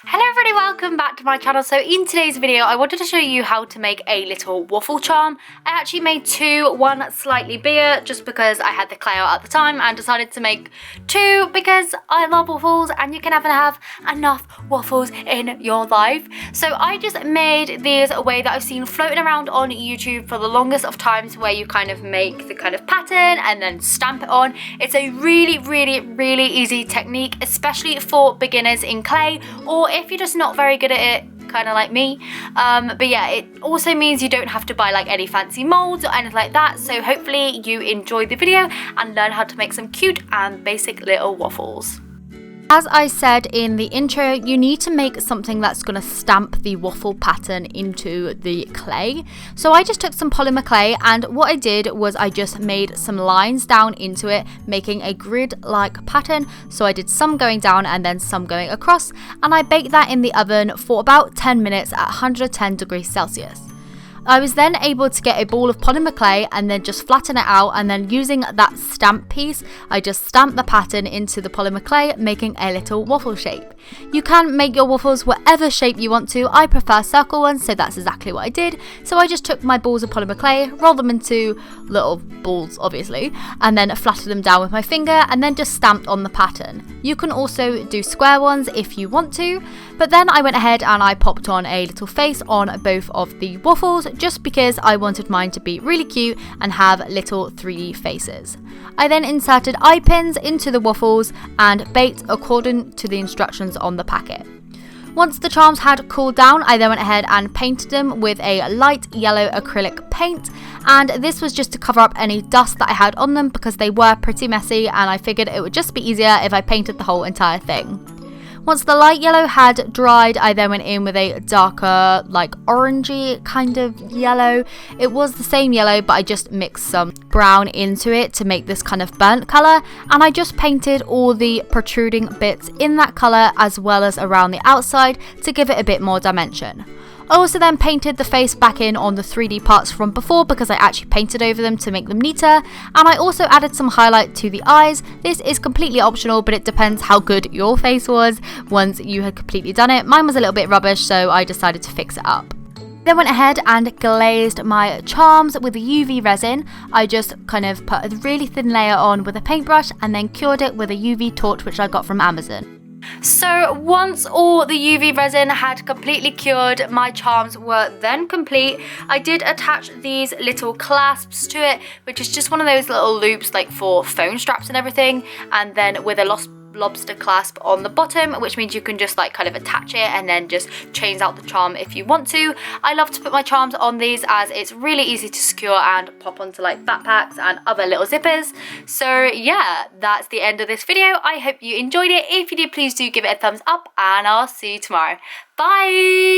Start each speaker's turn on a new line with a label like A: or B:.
A: Hello everybody, welcome back to my channel. So in today's video I wanted to show you how to make a little waffle charm. I actually made two, one slightly bigger just because I had the clay out at the time, and decided to make two because I love waffles and you can never have enough waffles in your life. So I just made these a way that I've seen floating around on YouTube for the longest of times, where you kind of make the kind of pattern and then stamp it on. It's a really easy technique, especially for beginners in clay, or if you're just not very good at it, kind of like me. But yeah, it also means you don't have to buy like any fancy molds or anything like that. So hopefully you enjoyed the video and learn how to make some cute and basic little waffles. As I said in the intro, you need to make something that's going to stamp the waffle pattern into the clay. So I just took some polymer clay, and what I did was I just made some lines down into it, making a grid-like pattern. So I did some going down and then some going across, and I baked that in the oven for about 10 minutes at 110 degrees Celsius. I was then able to get a ball of polymer clay and then just flatten it out, and then using that stamp piece, I just stamped the pattern into the polymer clay, making a little waffle shape. You can make your waffles whatever shape you want to. I prefer circle ones, so that's exactly what I did. So I just took my balls of polymer clay, rolled them into little balls obviously, and then flattened them down with my finger and then just stamped on the pattern. You can also do square ones if you want to, but then I went ahead and I popped on a little face on both of the waffles, just because I wanted mine to be really cute and have little 3D faces. I then inserted eye pins into the waffles and baked according to the instructions on the packet. Once the charms had cooled down, I then went ahead and painted them with a light yellow acrylic paint, and this was just to cover up any dust that I had on them because they were pretty messy, and I figured it would just be easier if I painted the whole entire thing. Once the light yellow had dried, I then went in with a darker, like orangey kind of yellow. It was the same yellow, but I just mixed some brown into it to make this kind of burnt colour, and I just painted all the protruding bits in that colour as well as around the outside to give it a bit more dimension. I also then painted the face back in on the 3D parts from before because I actually painted over them to make them neater, and I also added some highlight to the eyes. This is completely optional, but it depends how good your face was once you had completely done it. Mine was a little bit rubbish, so I decided to fix it up. Then went ahead and glazed my charms with the UV resin. I just kind of put a really thin layer on with a paintbrush and then cured it with a UV torch, which I got from Amazon. So once all the UV resin had completely cured, my charms were then complete. I did attach these little clasps to it, which is just one of those little loops like for phone straps and everything, and then with a lobster clasp on the bottom, which means you can just like kind of attach it and then just change out the charm if you want to. I love to put my charms on these as it's really easy to secure and pop onto like backpacks and other little zippers. So yeah, that's the end of this video. I hope you enjoyed it. If you did, please do give it a thumbs up, and I'll see you tomorrow. Bye!